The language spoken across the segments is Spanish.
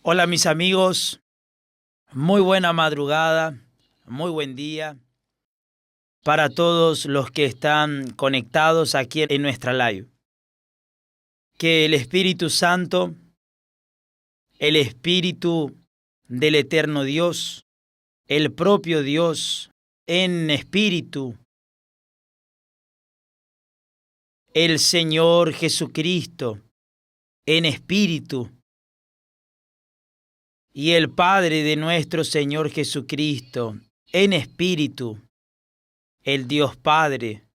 Hola mis amigos, muy buena madrugada, muy buen día para todos los que están conectados aquí en nuestra live. Que el Espíritu Santo, el Espíritu del Eterno Dios, el propio Dios en espíritu, el Señor Jesucristo en espíritu, y el Padre de nuestro Señor Jesucristo en espíritu, el Dios Padre,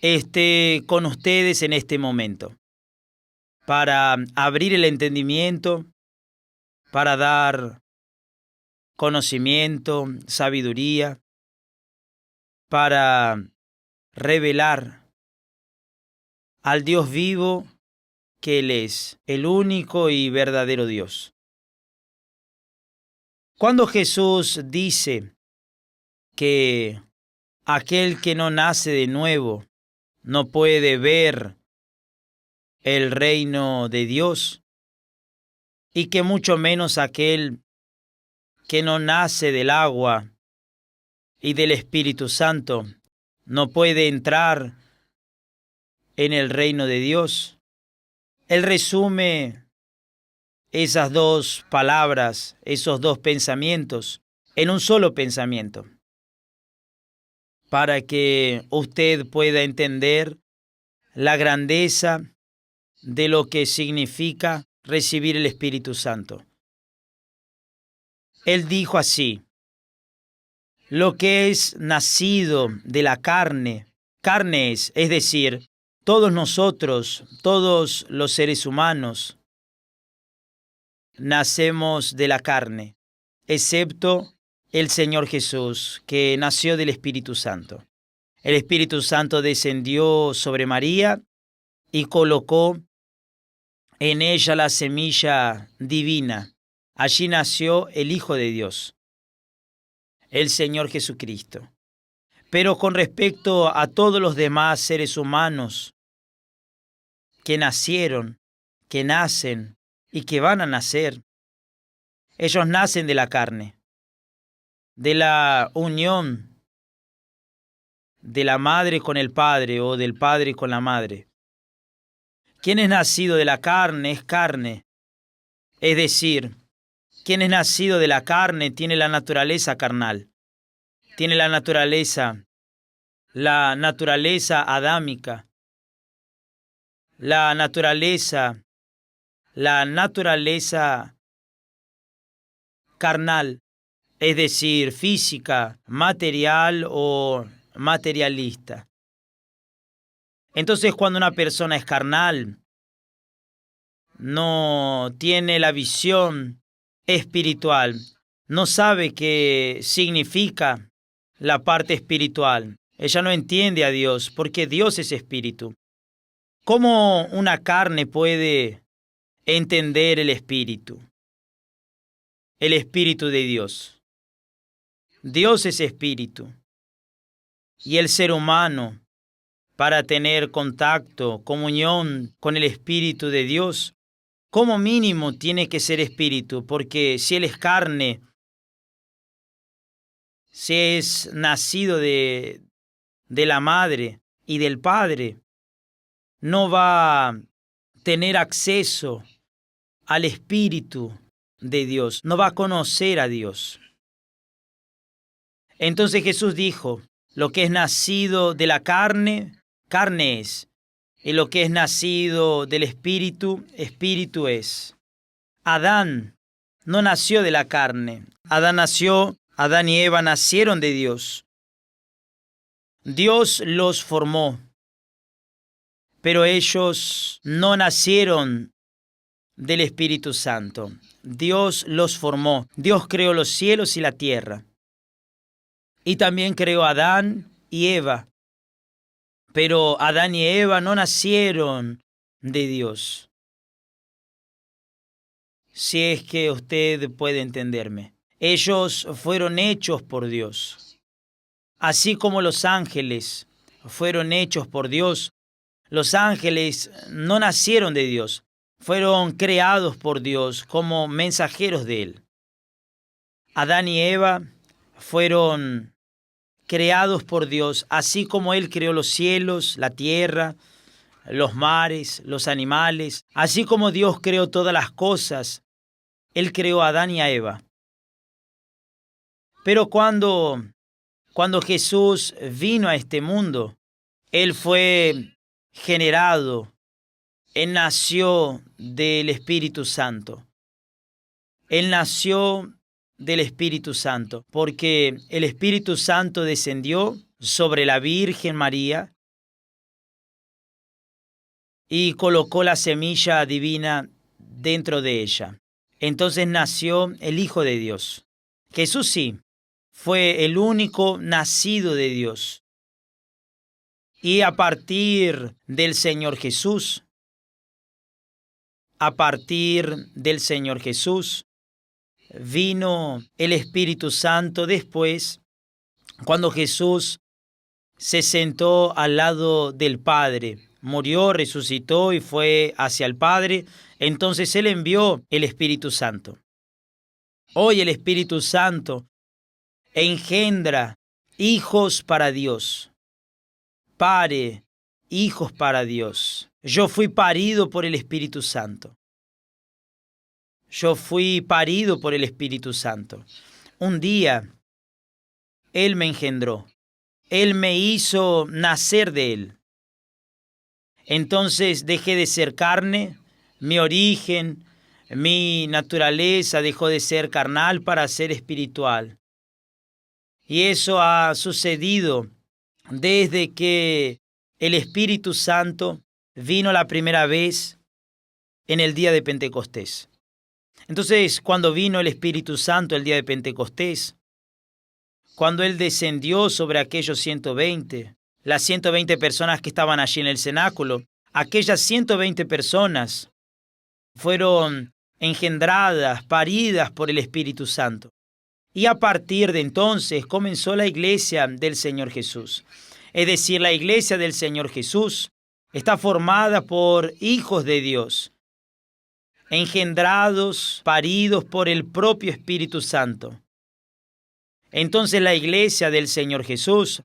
esté con ustedes en este momento, para abrir el entendimiento, para dar conocimiento, sabiduría, para revelar al Dios vivo que Él es, el único y verdadero Dios. Cuando Jesús dice que aquel que no nace de nuevo no puede ver el reino de Dios, y que mucho menos aquel que no nace del agua y del Espíritu Santo no puede entrar en el reino de Dios, Él resume esas dos palabras, esos dos pensamientos, en un solo pensamiento, para que usted pueda entender la grandeza de lo que significa recibir el Espíritu Santo. Él dijo así: lo que es nacido de la carne, carne es decir, todos nosotros, todos los seres humanos, nacemos de la carne, excepto el Señor Jesús, que nació del Espíritu Santo. El Espíritu Santo descendió sobre María y colocó en ella la semilla divina. Allí nació el Hijo de Dios, el Señor Jesucristo. Pero con respecto a todos los demás seres humanos que nacieron, que nacen y que van a nacer, ellos nacen de la carne, de la unión de la madre con el padre o del padre con la madre. Quien es nacido de la carne es carne, es decir, quien es nacido de la carne tiene la naturaleza carnal, tiene la naturaleza adámica, la naturaleza carnal, es decir, física, material o materialista. Entonces, cuando una persona es carnal, no tiene la visión espiritual, no sabe qué significa la parte espiritual. Ella no entiende a Dios, porque Dios es espíritu. ¿Cómo una carne puede entender el espíritu? El espíritu de Dios. Dios es espíritu. Y el ser humano, para tener contacto, comunión con el Espíritu de Dios, como mínimo tiene que ser espíritu, porque si él es carne, si es nacido de la madre y del padre, no va a tener acceso al Espíritu de Dios, no va a conocer a Dios. Entonces Jesús dijo: lo que es nacido de la carne, carne es, y lo que es nacido del Espíritu, espíritu es. Adán no nació de la carne. Adán y Eva nacieron de Dios. Dios los formó, pero ellos no nacieron del Espíritu Santo. Dios los formó. Dios creó los cielos y la tierra. Y también creó a Adán y Eva. Pero Adán y Eva no nacieron de Dios. Si es que usted puede entenderme. Ellos fueron hechos por Dios. Así como los ángeles fueron hechos por Dios, los ángeles no nacieron de Dios. fueron creados por Dios como mensajeros de Él. Adán y Eva fueron creados por Dios, así como Él creó los cielos, la tierra, los mares, los animales, así como Dios creó todas las cosas, Él creó a Adán y a Eva. Pero cuando Jesús vino a este mundo, Él fue generado, Él nació del Espíritu Santo. Él nació del Espíritu Santo, porque el Espíritu Santo descendió sobre la Virgen María y colocó la semilla divina dentro de ella. Entonces nació el Hijo de Dios. Jesús sí, fue el único nacido de Dios. Y a partir del Señor Jesús, vino el Espíritu Santo después, cuando Jesús se sentó al lado del Padre, murió, resucitó y fue hacia el Padre. Entonces Él envió el Espíritu Santo. Hoy el Espíritu Santo engendra hijos para Dios. Pare hijos para Dios. Yo fui parido por el Espíritu Santo. Yo fui parido por el Espíritu Santo. Un día, Él me engendró. Él me hizo nacer de Él. Entonces dejé de ser carne, mi origen, mi naturaleza dejó de ser carnal para ser espiritual. Y eso ha sucedido desde que el Espíritu Santo vino la primera vez en el día de Pentecostés. Entonces, cuando vino el Espíritu Santo el día de Pentecostés, cuando Él descendió sobre aquellos 120, las 120 personas que estaban allí en el cenáculo, aquellas 120 personas fueron engendradas, paridas por el Espíritu Santo. Y a partir de entonces comenzó la iglesia del Señor Jesús. Es decir, la iglesia del Señor Jesús está formada por hijos de Dios, engendrados, paridos por el propio Espíritu Santo. Entonces la iglesia del Señor Jesús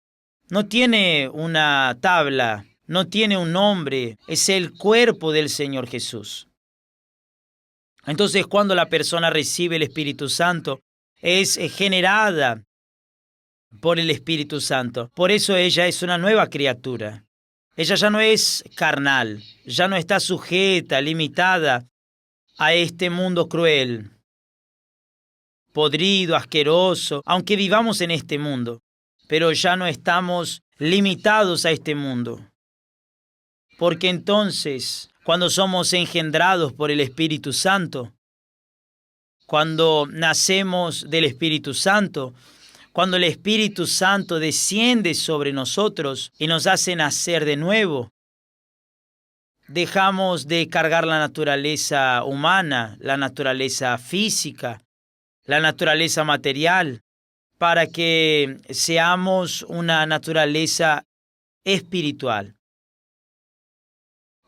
no tiene una tabla, no tiene un nombre, es el cuerpo del Señor Jesús. Entonces cuando la persona recibe el Espíritu Santo, es generada por el Espíritu Santo. Por eso ella es una nueva criatura. Ella ya no es carnal, ya no está sujeta, limitada a este mundo cruel, podrido, asqueroso, aunque vivamos en este mundo, pero ya no estamos limitados a este mundo. Porque entonces, cuando somos engendrados por el Espíritu Santo, cuando nacemos del Espíritu Santo, cuando el Espíritu Santo desciende sobre nosotros y nos hace nacer de nuevo, dejamos de cargar la naturaleza humana, la naturaleza física, la naturaleza material, para que seamos una naturaleza espiritual.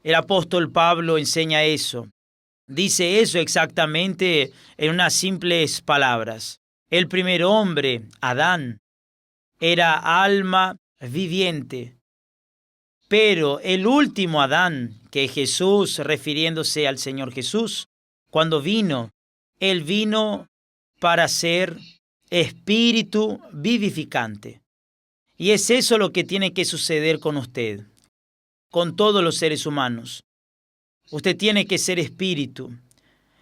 El apóstol Pablo enseña eso. Dice eso exactamente en unas simples palabras. El primer hombre, Adán, era alma viviente. Pero el último Adán, que es Jesús, refiriéndose al Señor Jesús, cuando vino, Él vino para ser espíritu vivificante. Y es eso lo que tiene que suceder con usted, con todos los seres humanos. Usted tiene que ser espíritu.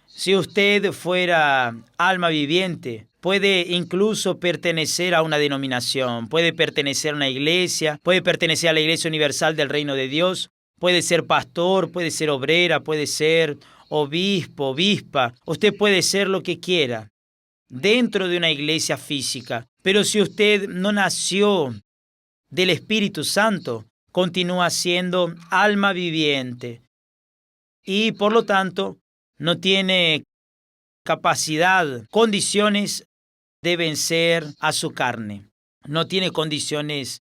Si usted fuera alma viviente, puede incluso pertenecer a una denominación, puede pertenecer a una iglesia, puede pertenecer a la Iglesia Universal del Reino de Dios, puede ser pastor, puede ser obrera, puede ser obispo, obispa. Usted puede ser lo que quiera dentro de una iglesia física. Pero si usted no nació del Espíritu Santo, continúa siendo alma viviente. Y por lo tanto, no tiene capacidad, condiciones de vencer a su carne. No tiene condiciones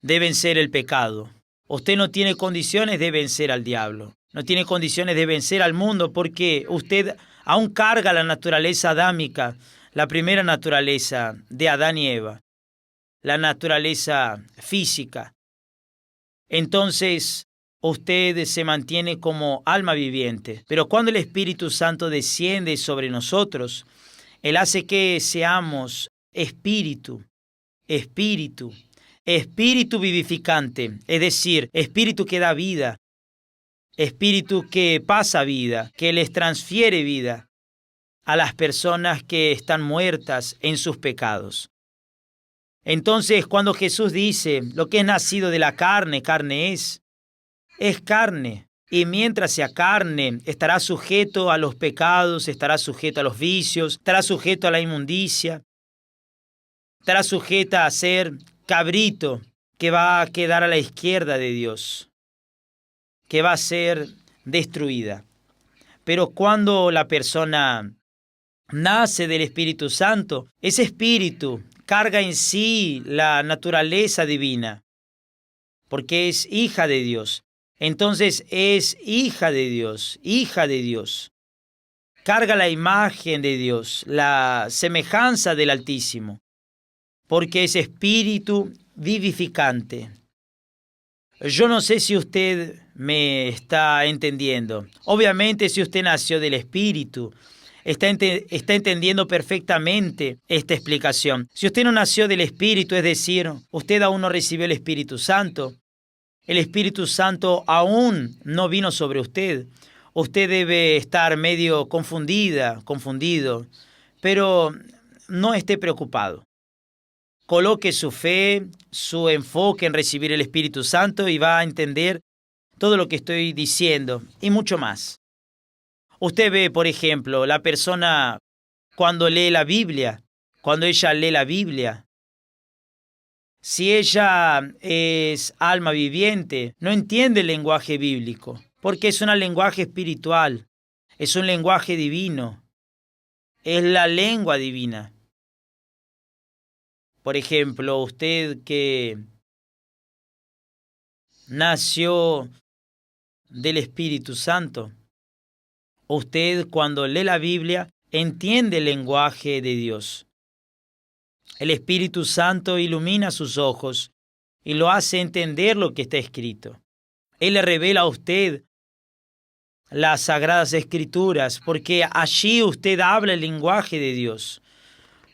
de vencer el pecado. Usted no tiene condiciones de vencer al diablo. No tiene condiciones de vencer al mundo porque usted aún carga la naturaleza adámica, la primera naturaleza de Adán y Eva, la naturaleza física. Entonces, usted se mantiene como alma viviente. Pero cuando el Espíritu Santo desciende sobre nosotros, Él hace que seamos espíritu vivificante, es decir, espíritu que da vida, espíritu que pasa vida, que les transfiere vida a las personas que están muertas en sus pecados. Entonces, cuando Jesús dice, lo que es nacido de la carne, carne es carne. Y mientras sea carne, estará sujeto a los pecados, estará sujeto a los vicios, estará sujeto a la inmundicia, estará sujeta a ser cabrito que va a quedar a la izquierda de Dios, que va a ser destruida. Pero cuando la persona nace del Espíritu Santo, ese espíritu carga en sí la naturaleza divina, porque es hija de Dios. Entonces es hija de Dios, hija de Dios. Carga la imagen de Dios, la semejanza del Altísimo, porque es espíritu vivificante. Yo no sé si usted me está entendiendo. Obviamente, si usted nació del Espíritu, está entendiendo perfectamente esta explicación. Si usted no nació del Espíritu, es decir, usted aún no recibió el Espíritu Santo, el Espíritu Santo aún no vino sobre usted. Usted debe estar medio confundido, pero no esté preocupado. Coloque su fe, su enfoque en recibir el Espíritu Santo y va a entender todo lo que estoy diciendo y mucho más. Usted ve, por ejemplo, la persona cuando lee la Biblia, cuando ella lee la Biblia, si ella es alma viviente, no entiende el lenguaje bíblico, porque es un lenguaje espiritual, es un lenguaje divino, es la lengua divina. Por ejemplo, usted que nació del Espíritu Santo, usted cuando lee la Biblia entiende el lenguaje de Dios. El Espíritu Santo ilumina sus ojos y lo hace entender lo que está escrito. Él le revela a usted las Sagradas Escrituras, porque allí usted habla el lenguaje de Dios,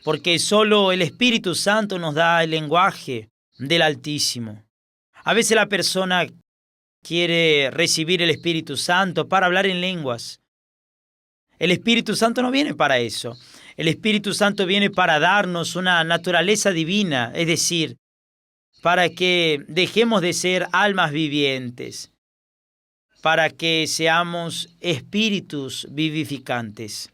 porque solo el Espíritu Santo nos da el lenguaje del Altísimo. A veces la persona quiere recibir el Espíritu Santo para hablar en lenguas. El Espíritu Santo no viene para eso. El Espíritu Santo viene para darnos una naturaleza divina, es decir, para que dejemos de ser almas vivientes, para que seamos espíritus vivificantes.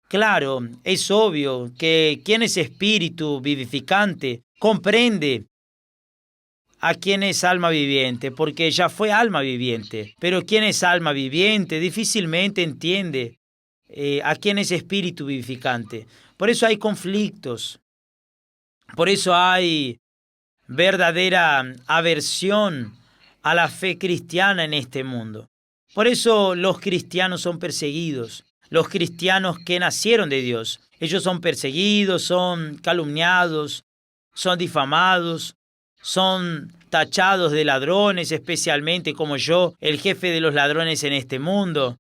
Claro, es obvio que quien es espíritu vivificante comprende a quien es alma viviente, porque ya fue alma viviente. Pero quien es alma viviente difícilmente entiende a quien es espíritu vivificante. Por eso hay conflictos, por eso hay verdadera aversión a la fe cristiana en este mundo. Por eso los cristianos son perseguidos, los cristianos que nacieron de Dios. Ellos son perseguidos, son calumniados, son difamados, son tachados de ladrones, especialmente como yo, el jefe de los ladrones en este mundo.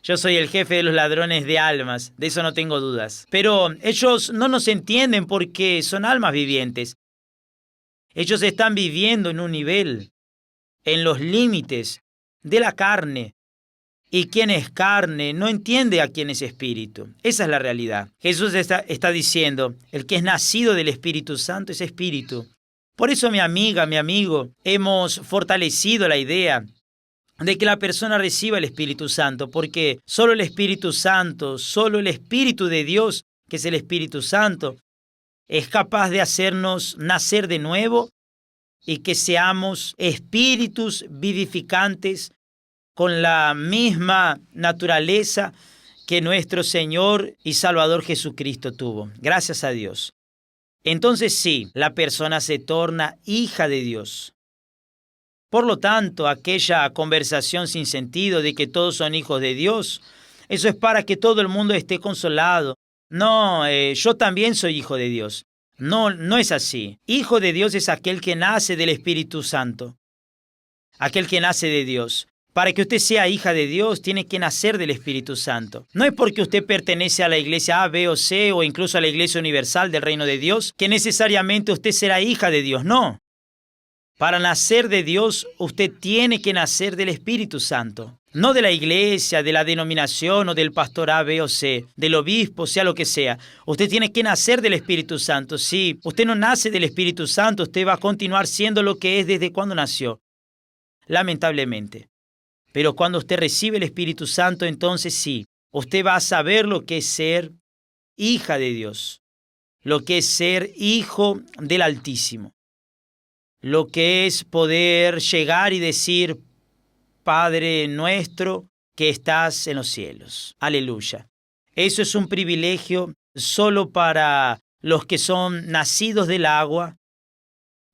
Yo soy el jefe de los ladrones de almas, de eso no tengo dudas. Pero ellos no nos entienden porque son almas vivientes. Ellos están viviendo en un nivel, en los límites de la carne. Y quien es carne no entiende a quién es espíritu. Esa es la realidad. Jesús está diciendo, el que es nacido del Espíritu Santo es espíritu. Por eso, mi amiga, mi amigo, hemos fortalecido la idea de que la persona reciba el Espíritu Santo, porque solo el Espíritu Santo, solo el Espíritu de Dios, que es el Espíritu Santo, es capaz de hacernos nacer de nuevo y que seamos espíritus vivificantes con la misma naturaleza que nuestro Señor y Salvador Jesucristo tuvo. Gracias a Dios. Entonces sí, la persona se torna hija de Dios. Por lo tanto, aquella conversación sin sentido de que todos son hijos de Dios, eso es para que todo el mundo esté consolado. No, yo también soy hijo de Dios. No, no es así. Hijo de Dios es aquel que nace del Espíritu Santo, aquel que nace de Dios. Para que usted sea hija de Dios, tiene que nacer del Espíritu Santo. No es porque usted pertenece a la iglesia A, B o C, o incluso a la iglesia universal del reino de Dios, que necesariamente usted será hija de Dios. No. Para nacer de Dios, usted tiene que nacer del Espíritu Santo. No de la iglesia, de la denominación o del pastor A, B o C, del obispo, sea lo que sea. Usted tiene que nacer del Espíritu Santo. Si usted no nace del Espíritu Santo, usted va a continuar siendo lo que es desde cuando nació. Lamentablemente. Pero cuando usted recibe el Espíritu Santo, entonces sí, usted va a saber lo que es ser hija de Dios, lo que es ser hijo del Altísimo, lo que es poder llegar y decir, Padre nuestro que estás en los cielos. Aleluya. Eso es un privilegio solo para los que son nacidos del agua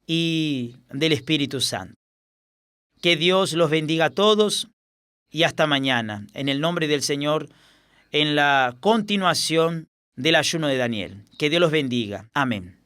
y del Espíritu Santo. Que Dios los bendiga a todos y hasta mañana, en el nombre del Señor, en la continuación del ayuno de Daniel. Que Dios los bendiga. Amén.